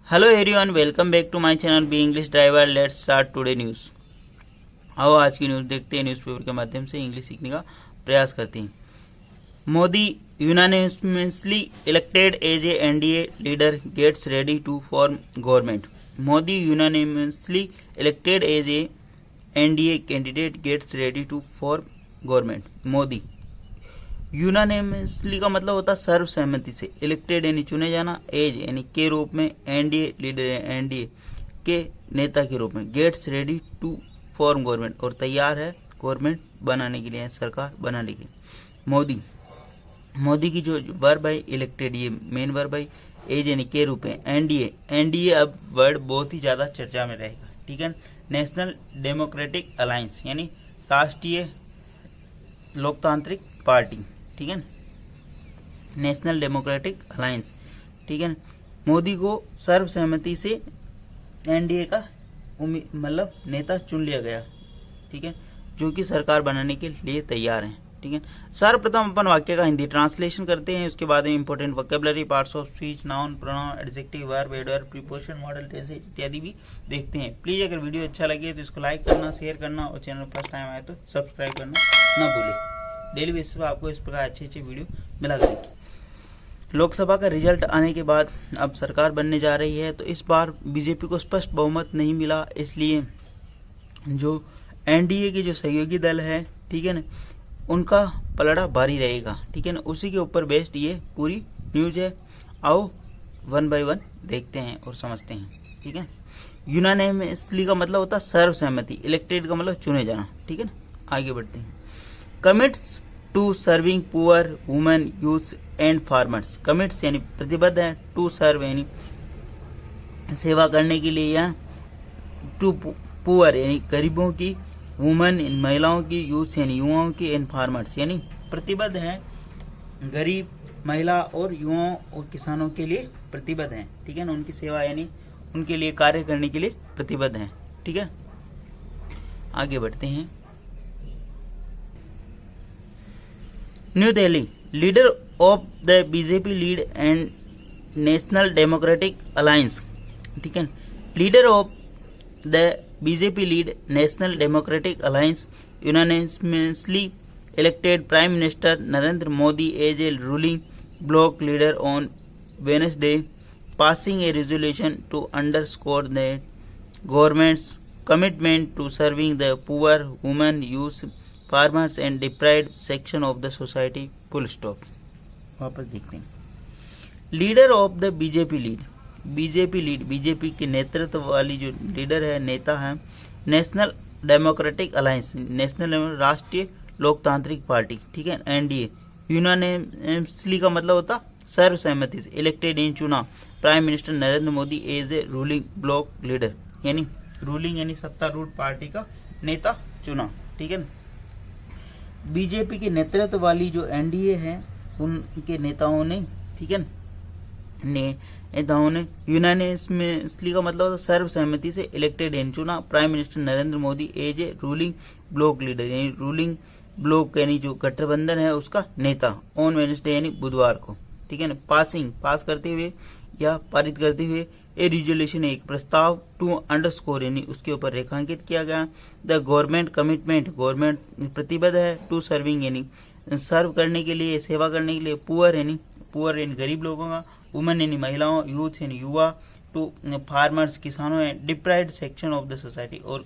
Hello everyone, welcome back to my channel B English driver. Let's start today news. आओ आज की news देखते हैं। न्यूज़पेपर के माध्यम से इंग्लिश सीखने का प्रयास करते हैं। Modi unanimously elected as a NDA leader gets ready to form government. Modi unanimously elected as a NDA candidate gets ready to form government. Modi unanimously का मतलब होता है सर्वसहमति से, इलेक्टेड यानी चुने जाना, एज यानी के रूप में, एनडीए लीडर एनडीए के नेता के रूप में, gets ready to form government और तैयार है गवर्नमेंट बनाने के लिए, सरकार बनाने के लिए। मोदी की जो वर्ब है इलेक्टेड, ये मेन वर्ब है, एज यानी के रूप में, एनडीए अब वर्ड बहुत ही ज्यादा चर्चा में रहेगा, ठीक है। नेशनल डेमोक्रेटिक अलायंस यानी राष्ट्रीय लोकतांत्रिक पार्टी, ठीक है, नेशनल डेमोक्रेटिक अलायंस, ठीक है। मोदी को सर्वसहमति से एनडीए का मतलब नेता चुन लिया गया, ठीक है, जो कि सरकार बनाने के लिए तैयार है, ठीक है। सर्वप्रथम अपन वाक्य का हिंदी ट्रांसलेशन करते हैं, उसके बाद में important vocabulary, parts of speech, noun, pronoun, adjective, verb, adverb, preposition, modal, tense इत्यादि भी देखते हैं। प्लीज अगर वीडियो अच्छा लगे तो इसको लाइक करना, शेयर करना और चैनल फर्स्ट टाइम आए तो सब्सक्राइब करना ना भूलें। डेली बेसिस पर आपको इस प्रकार अच्छे वीडियो मिला करेगी। लोकसभा का रिजल्ट आने के बाद अब सरकार बनने जा रही है, तो इस बार बीजेपी को स्पष्ट बहुमत नहीं मिला, इसलिए जो एनडीए के जो सहयोगी दल है, ठीक है ना, उनका पलड़ा भारी रहेगा, ठीक है ना। उसी के ऊपर बेस्ड ये पूरी न्यूज है। आओ वन बाय वन देखते हैं और समझते हैं, ठीक है। यूनानिमसली का मतलब होता है सर्वसहमति, इलेक्टेड का मतलब चुने जाना, ठीक है ना। आगे बढ़ते हैं। Commits to serving poor, women, youth and farmers. Commits यानी प्रतिबद्ध है, टू सर्व यानी सेवा करने के लिए, या टू पुअर यानी गरीबों की, वुमेन महिलाओं की, यूथ यानी युवाओं की, एंड फार्मर्स यानी प्रतिबद्ध है, गरीब, महिला और युवाओं और किसानों के लिए प्रतिबद्ध है, ठीक है ना। उनकी सेवा यानी उनके लिए कार्य करने के लिए प्रतिबद्ध है, ठीक है। आगे बढ़ते हैं। New Delhi, leader of the BJP lead and National Democratic Alliance, ठीक है। Leader of the BJP lead National Democratic Alliance unanimously elected prime minister Narendra Modi as a ruling bloc leader on Wednesday, passing a resolution to underscore the government's commitment to serving the poor, women, youth, farmers and deprived section of the society. Full stop. वापस देखते हैं। Leader of the BJP lead, BJP के नेतृत्व वाली जो leader है, नेता है, नेशनल डेमोक्रेटिक अलायंस, नेशनल राष्ट्रीय लोकतांत्रिक पार्टी, ठीक है, एनडीए। यूनानिमसली का मतलब होता सर्वसहमति से, इलेक्टेड इन चुना, prime minister Narendra Modi as a ruling bloc leader यानी रूलिंग यानी सत्तारूढ़ पार्टी का नेता चुना, ठीक है। बीजेपी के नेतृत्व वाली जो एनडीए है, उनके नेताओं ने, ठीक है, नेताओं ने यूनानिमसली का मतलब सर्वसहमति से इलेक्टेड इन चुना, prime minister Narendra Modi as a ruling bloc leader यानी रूलिंग ब्लॉक यानी जो गठबंधन है उसका नेता, ऑन वेडनेसडे यानी बुधवार को, ठीक है ना। पास करते हुए या पारित करते हुए, ए रिजोल्यूशन एक प्रस्ताव, टू अंडरस्कोर यानी उसके ऊपर रेखांकित किया गया, द गवर्नमेंट कमिटमेंट गवर्नमेंट प्रतिबद्ध है, टू सर्विंग यानी सर्व करने के लिए, सेवा करने के लिए, पुअर यानी गरीब लोगों का, वुमेन यानी महिलाओं, यूथ यानी युवा, टू फार्मर्स किसानों, and deprived section of the society और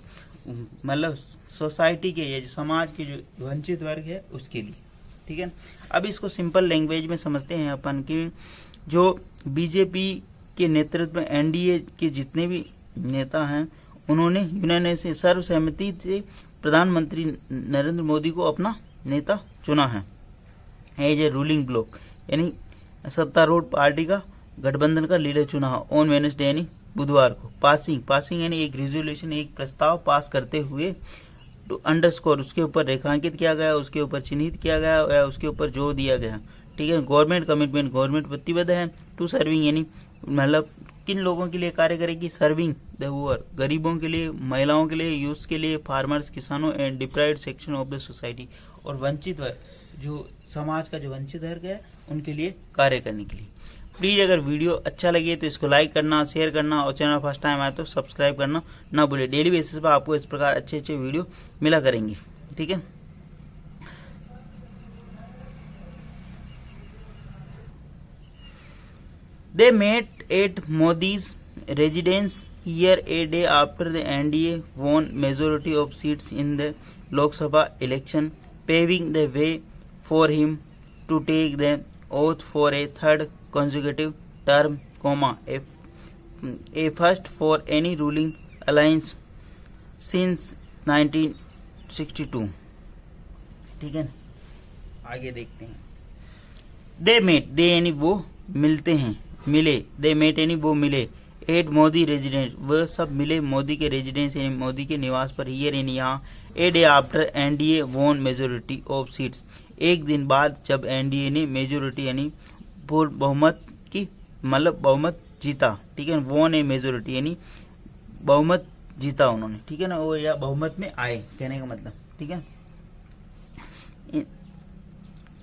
मतलब सोसाइटी के, ये समाज के जो वंचित वर्ग है उसके लिए, ठीक है। अब इसको सिंपल लैंग्वेज में समझते हैं अपन कि जो बीजेपी के नेतृत्व में एनडीए के जितने भी नेता हैं, उन्होंने यूनानिमसली सर्वसहमति से प्रधानमंत्री नरेंद्र मोदी को अपना नेता चुना है, एज ए रूलिंग ब्लॉक यानी सत्तारूढ़ पार्टी का गठबंधन का लीडर चुना है, ऑन वेडनेसडे यानी बुधवार को। पासिंग यानी एक रिजोल्यूशन एक प्रस्ताव पास करते हुए, टू अंडरस्कोर उसके ऊपर रेखांकित किया गया, उसके ऊपर चिन्हित किया गया या उसके ऊपर जोर दिया गया, ठीक है। गवर्नमेंट कमिटमेंट गवर्नमेंट प्रतिबद्ध है, टू सर्विंग यानी मतलब किन लोगों के लिए कार्य करेगी, सर्विंग द पुअर गरीबों के लिए, महिलाओं के लिए, यूथ के लिए, फार्मर्स किसानों, and deprived section of the society और वंचित वर्ग जो समाज का जो वंचित वर्ग है उनके लिए कार्य करने के लिए। प्लीज़ अगर वीडियो अच्छा लगे तो इसको लाइक करना, शेयर करना और चैनल फर्स्ट टाइम आए तो सब्सक्राइब करना ना भूलिए। डेली बेसिस पर आपको इस प्रकार अच्छे अच्छे वीडियो मिला करेंगे, ठीक है। They met at Modi's residence here a day after the NDA won majority of seats in the Lok Sabha election, paving the way for him to take the oath for a third consecutive term, a first for any ruling alliance since 1962। ठीक है, आगे देखते हैं। They met, दे यानी वो मिलते हैं, मिले, दे मेट यानी वो मिले, एट मोदी रेजिडेंस वह सब मिले मोदी के रेजिडेंस यानी मोदी के निवास पर, हियर यानी यहाँ, ए डे आफ्टर एनडीए वोन मेजोरिटी ऑफ सीट्स एक दिन बाद जब एनडीए ने मेजोरिटी यानी बहुमत की मतलब बहुमत जीता, ठीक है। वोन ए मेजोरिटी यानी बहुमत जीता उन्होंने, ठीक है ना, वो या बहुमत में आए कहने का मतलब, ठीक है।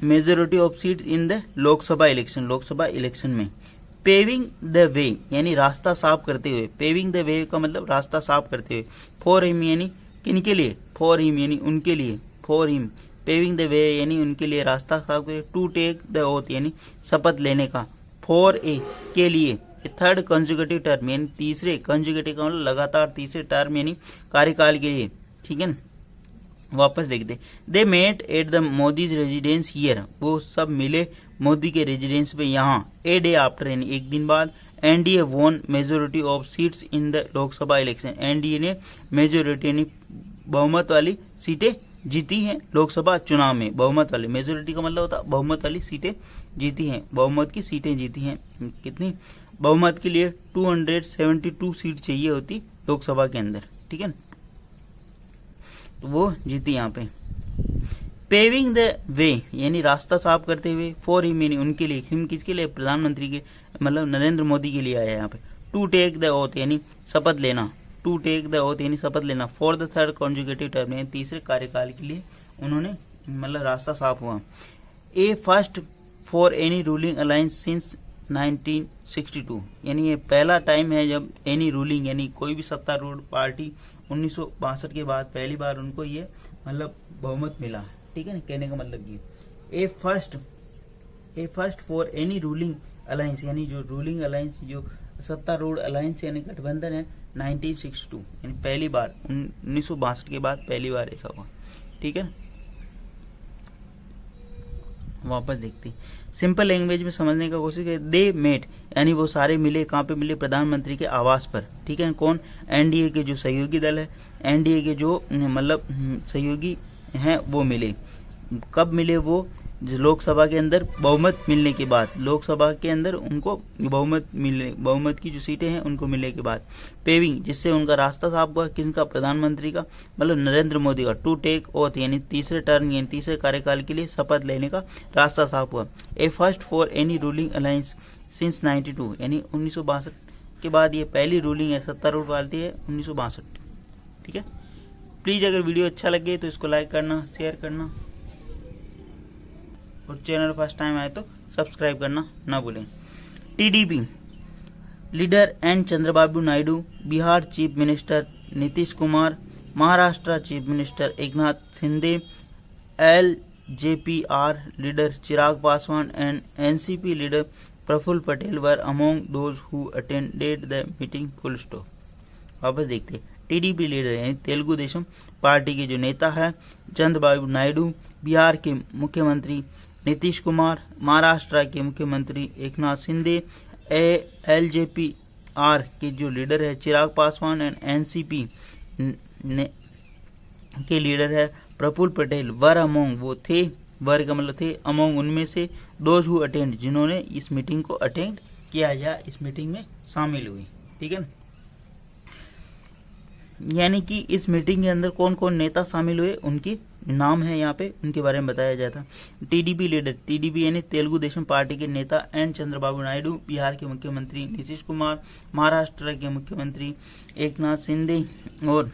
Majority of seat in the Lok Sabha election, Lok Sabha election में। पेविंग द वे यानी रास्ता साफ करते हुए, पेविंग द वे का मतलब रास्ता साफ करते हुए। फॉर हिम यानी किनके लिए, फॉर हिम यानी उनके लिए, for him. Paving the way यानी उनके लिए रास्ता साफ करते। टू टेक द ओथ यानी शपथ लेने का। फॉर ए के लिए, थर्ड कंजुगेटिव टर्म यानी तीसरे, कंजुगेटिव का मतलब लगातार तीसरे टर्म यानी कार्यकाल के लिए, ठीक है ना। वापस देखते, they met at the Modi's residence here, वो सब मिले मोदी के रेजिडेंस पे यहाँ, ए डे आफ्टर यानी एक दिन बाद, एनडीए वोन majority of seats in the Lok Sabha election, NDA ने मेजोरिटी यानी बहुमत वाली सीटें जीती हैं लोकसभा चुनाव में। बहुमत वाली, मेजोरिटी का मतलब होता है बहुमत वाली सीटें जीती हैं, बहुमत की सीटें जीती हैं। कितनी, बहुमत के लिए 272 सीट चाहिए होती लोकसभा के अंदर, ठीक है, तो वो जीती यहाँ पे। पेविंग द वे यानी रास्ता साफ करते हुए। फॉर हिम यानी उनके लिए, हिम किसके लिए, प्रधानमंत्री के मतलब नरेंद्र मोदी के लिए आया यहाँ पे। टू टेक द ओथ यानी शपथ लेना, टू टेक द ओथ यानी शपथ लेना। For the third conjugative term यानी तीसरे कार्यकाल के लिए उन्होंने मतलब रास्ता साफ हुआ। A first for any ruling alliance since 1962 यानी ये पहला टाइम है जब एनी रूलिंग यानी कोई भी सत्तारूढ़ पार्टी 1962 के बाद पहली बार उनको ये मतलब बहुमत मिला, ठीक है ना, कहने का मतलब ये। A first for any ruling alliance यानी जो रूलिंग अलायंस जो सत्तारूढ़ अलायंस यानी गठबंधन है 1962 यानी पहली बार 1962 के बाद पहली बार ऐसा हुआ, ठीक है। वापस देखते सिंपल लैंग्वेज में समझने का कोशिश करें। दे मेट यानी वो सारे मिले, कहाँ पे मिले, प्रधानमंत्री के आवास पर, ठीक है। कौन, एनडीए के जो सहयोगी दल है, एनडीए के जो मतलब सहयोगी हैं वो मिले। कब मिले वो, लोकसभा के अंदर बहुमत मिलने के बाद, लोकसभा के अंदर उनको बहुमत मिलने, बहुमत की जो सीटें हैं उनको मिलने के बाद। पेविंग जिससे उनका रास्ता साफ हुआ, किसका, प्रधानमंत्री का मतलब नरेंद्र मोदी का। टू टेक ओथ यानी तीसरे टर्म यानी तीसरे कार्यकाल के लिए शपथ लेने का रास्ता साफ हुआ। A first for any ruling alliance since 92 यानी 1962 के बाद ये पहली रूलिंग है, सत्तारूढ़ पार्टी है 1962, ठीक है। प्लीज अगर वीडियो अच्छा लगे तो इसको लाइक करना, शेयर करना और चैनल फर्स्ट टाइम आए तो सब्सक्राइब करना ना भूलें। TDP leader N Chandrababu Naidu, Bihar chief minister Nitish Kumar, Maharashtra chief minister Eknath Shinde, LJPR leader Chirag Paswan and NCP leader Praful Patel were among those who attended the meeting. Full stop. वापस देखते, टीडीपी लीडर यानी तेलुगु देशम पार्टी के जो नेता है चंद्रबाबू नायडू, बिहार के मुख्यमंत्री नीतीश कुमार, महाराष्ट्र के मुख्यमंत्री एकनाथ शिंदे, एलजेपीआर के जो लीडर है चिराग पासवान एंड एनसीपी के लीडर है प्रफुल्ल पटेल। वर अमोंग वो थे, वर का मतलब थे, अमोंग उनमें से, दोज हु अटेंड जिन्होंने इस मीटिंग को अटेंड किया या इस मीटिंग में शामिल हुए, ठीक है। यानी कि इस मीटिंग के अंदर कौन कौन नेता शामिल हुए उनकी नाम है यहाँ पे, उनके बारे में बताया जाता। टीडीपी लीडर, टीडीपी यानी तेलुगु देशम पार्टी के नेता एन चंद्रबाबू नायडू, बिहार के मुख्यमंत्री नीतीश कुमार, महाराष्ट्र के मुख्यमंत्री एकनाथ शिंदे और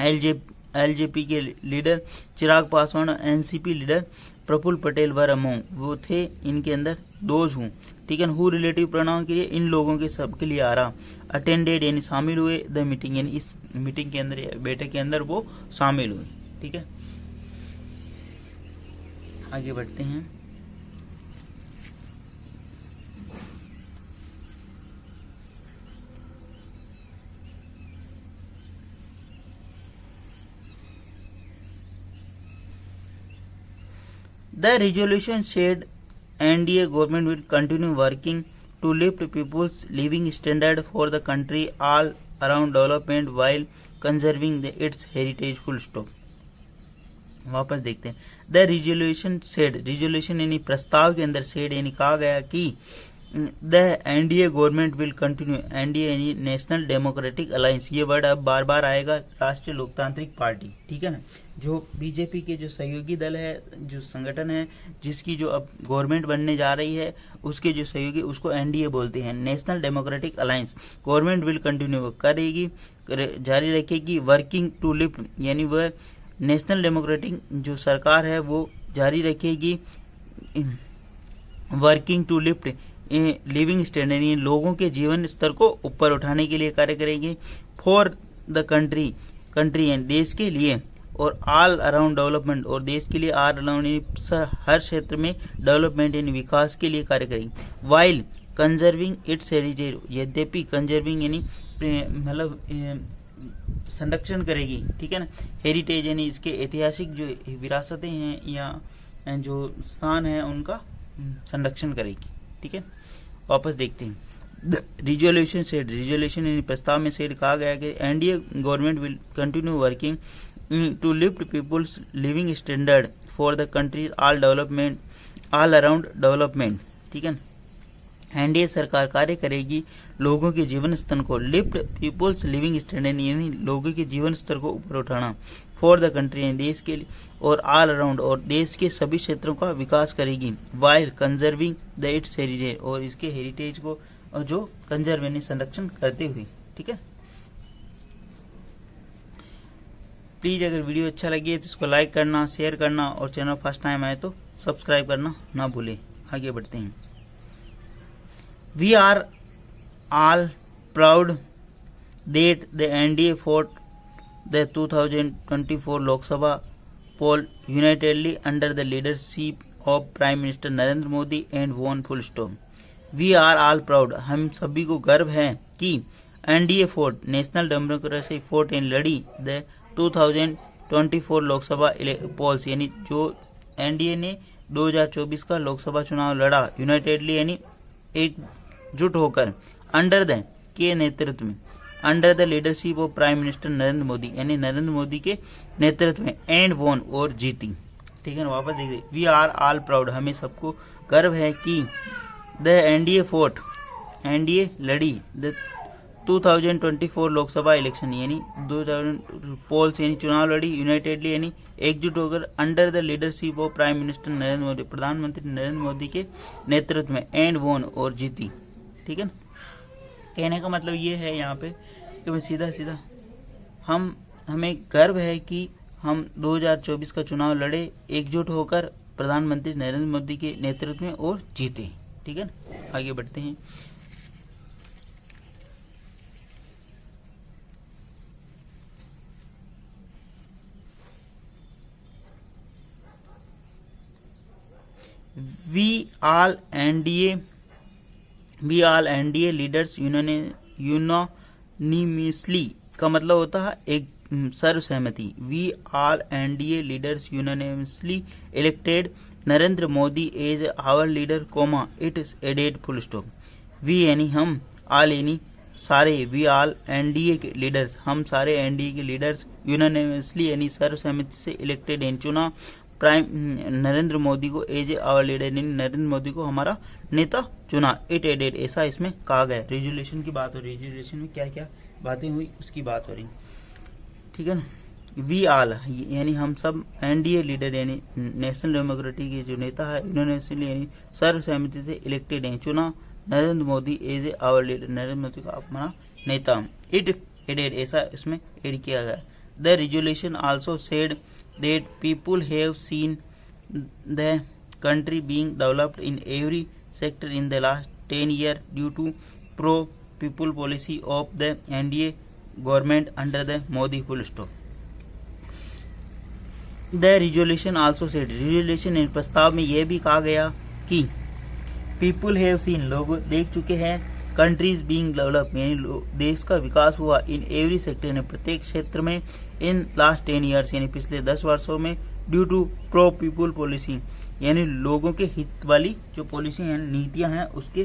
एलजेपी के leader Chirag Paswan, NCP leader Praful Patel were among वो थे इनके अंदर। दोज हूँ ठीक है। हु रिलेटिव प्रोनाउन के लिए इन लोगों के सब के लिए आ रहा। अटेंडेड यानी शामिल हुए, द मीटिंग यानी इस मीटिंग के अंदर बैठक के अंदर वो शामिल हुए, ठीक है। आगे बढ़ते हैं। The resolution said NDA government will continue working to lift people's living standard for the country all around development while conserving its heritage. Full stop. वापस देखते हैं। द रिजोल्यूशन सेड, रिजोल्यूशन यानी प्रस्ताव के अंदर सेड यानी कहा गया कि the NDA government will continue, NDA यानी नेशनल डेमोक्रेटिक अलायंस, ये वर्ड अब बार बार आएगा, राष्ट्रीय लोकतांत्रिक पार्टी, ठीक है ना। जो बीजेपी के जो सहयोगी दल है, जो संगठन है जिसकी जो अब गवर्नमेंट बनने जा रही है, उसके जो सहयोगी उसको एनडीए बोलते हैं, national Democratic alliance. Government will continue करेगी, जारी रखेगी, वर्किंग टू लिफ्ट यानी वह नेशनल डेमोक्रेटिक जो सरकार है वो जारी रखेगी, working to lift living standard यानी लोगों के जीवन स्तर को ऊपर उठाने के लिए कार्य करेगी, फॉर द कंट्री, कंट्री यानी देश के लिए, और ऑल अराउंड डेवलपमेंट और देश के लिए ऑल अराउंड हर क्षेत्र में डेवलपमेंट यानी विकास के लिए कार्य करेगी, वाइल कंजर्विंग इट्स हेरिटेज, यद्यपि कंजर्विंग यानी मतलब संरक्षण करेगी, ठीक है ना। हेरिटेज यानी इसके ऐतिहासिक जो विरासतें हैं या जो स्थान है उनका संरक्षण करेगी, ठीक है। वापस देखते हैं। रिजोल्यूशन सेड, रिजोल्यूशन यानी प्रस्ताव में सेड कहा गया कि NDA government will continue working to lift people's living standard for the country's all development, all around development, ठीक है। एनडीए सरकार कार्य करेगी लोगों के जीवन स्तर को, लिफ्ट पीपुल्स लिविंग स्टैंडर्ड यानी लोगों के जीवन स्तर को ऊपर उठाना, फॉर द कंट्री यानी देश के लिए, और ऑल अराउंड और देश के सभी क्षेत्रों का विकास करेगी, while conserving the it's heritage और इसके हेरिटेज को जो कंजर्व यानी संरक्षण करते हुए, ठीक है। प्लीज अगर वीडियो अच्छा लगे तो इसको लाइक करना, शेयर करना और चैनल फर्स्ट टाइम आए तो सब्सक्राइब करना ना भूले। आगे बढ़ते हैं। We are all proud that the NDA fought the 2024 Lok Sabha poll unitedly under the leadership of Prime Minister Narendra Modi and won. Full stop. We are all proud. हम सभी को गर्व है कि NDA fought national democracy fort and लड़ी the 2024 Lok Sabha poles यानी जो NDA ने 2024 का लोकसभा चुनाव लड़ा, यूनाइटेडली यानी एकजुट होकर, अंडर द के नेतृत्व में, under the leadership of prime minister Narendra Modi यानी नरेंद्र मोदी के नेतृत्व में, एंड वॉन और जीती, ठीक है ना। वापस देखिए, वी आर ऑल प्राउड, हमें सबको गर्व है कि द एनडीए फोर्ट, एनडीए लड़ी द 2024 लोकसभा इलेक्शन यानी 2000 पोल्स यानी चुनाव लड़ी, यूनाइटेडली यानी एकजुट होकर, under the leadership of prime minister Narendra Modi, प्रधानमंत्री नरेंद्र मोदी के नेतृत्व में, एंड वोन और जीती, ठीक है ना। कहने का मतलब ये है यहाँ पे कि मैं सीधा सीधा हमें गर्व है कि हम 2024 का चुनाव लड़े एकजुट होकर प्रधानमंत्री नरेंद्र मोदी के नेतृत्व में और जीते, ठीक है ना। आगे बढ़ते हैं। We all NDA leaders unanimously का मतलब होता है एक सर्वसहमति। We all NDA leaders unanimously elected Narendra Modi as our leader comma it is added full stop. We यानी हम, ऑल यानी सारे, वी ऑल एनडीए के लीडर्स, हम सारे एनडीए के लीडर्स, यूनानिमसली यानी सर्वसहमति से इलेक्टेड एंड चुना, प्राइम नरेंद्र मोदी को एज आवर लीडर यानी नरेंद्र मोदी को हमारा नेता चुना, इट एडेड ऐसा इसमें कहा गया। रेजोल्यूशन की बात हो रही है, रेजोल्यूशन में क्या क्या बातें हुई उसकी बात हो रही, ठीक है ना। वी ऑल यानी हम सब, एनडीए लीडर यानी नेशनल डेमोक्रेटिक के जो नेता है, यूनानिमसली यानी सर्वसहमति से इलेक्टेड हैं, चुना Narendra Modi as our leader, Narendra Modi को हमारा नेता, इट एडेड ऐसा इसमें एड किया गया। The resolution also said that people have seen the country being developed in every sector in the last 10 year due to pro people policy of the NDA government under the Modi full stop. The resolution also said, resolution इन प्रस्ताव में यह भी कहा गया कि people have seen, लोग देख चुके हैं, countries being developed, यानी देश का विकास हुआ in every sector, यानी प्रत्येक क्षेत्र में, in last 10 years, यानी पिछले 10 वर्षों में, due to pro people policy, यानी लोगों के हित वाली जो पॉलिसी हैं, नीतियां हैं, उसके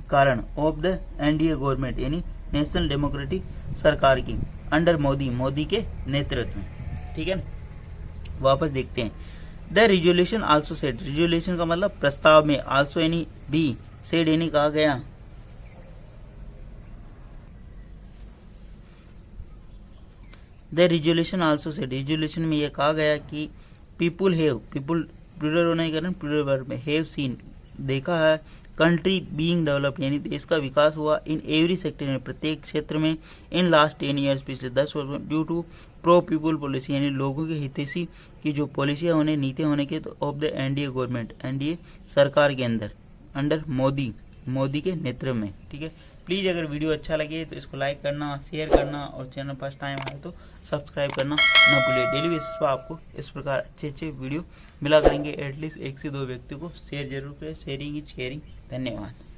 कारण, ऑफ द एनडीए गवर्नमेंट, यानी नेशनल डेमोक्रेटिक सरकार की, अंडर मोदी के नेतृत्व में। ठीक है, वापस देखते हैं। The resolution also said, resolution का मतलब प्रस्ताव में, आल्सो यानी भी, सेड यानी कहा गया, the resolution also said, resolution में यह कहा गया कि पीपुल हैव, पीपुल प्लूरल होने के कारण प्लूरल वर्ब में, हैव सीन देखा है, कंट्री बीइंग डेवलप यानी देश का विकास हुआ, इन एवरी सेक्टर में प्रत्येक क्षेत्र में, इन लास्ट 10 ईयर्स पिछले 10 वर्षों में, due to pro people policy यानी लोगों के हितैषी की जो पॉलिसियां होने, नीतियां होने के, तो of the NDA government, NDA सरकार के अंदर, अंडर मोदी के नेतृत्व में। ठीक है, प्लीज़ अगर वीडियो अच्छा लगे तो इसको लाइक करना, शेयर करना, और चैनल फर्स्ट टाइम आए तो सब्सक्राइब करना न भूलिए। डेली बेसिस पर आपको इस प्रकार अच्छे वीडियो मिला करेंगे, एटलीस्ट 1 से 2 व्यक्ति को शेयर जरूर करें। Sharing is caring. धन्यवाद।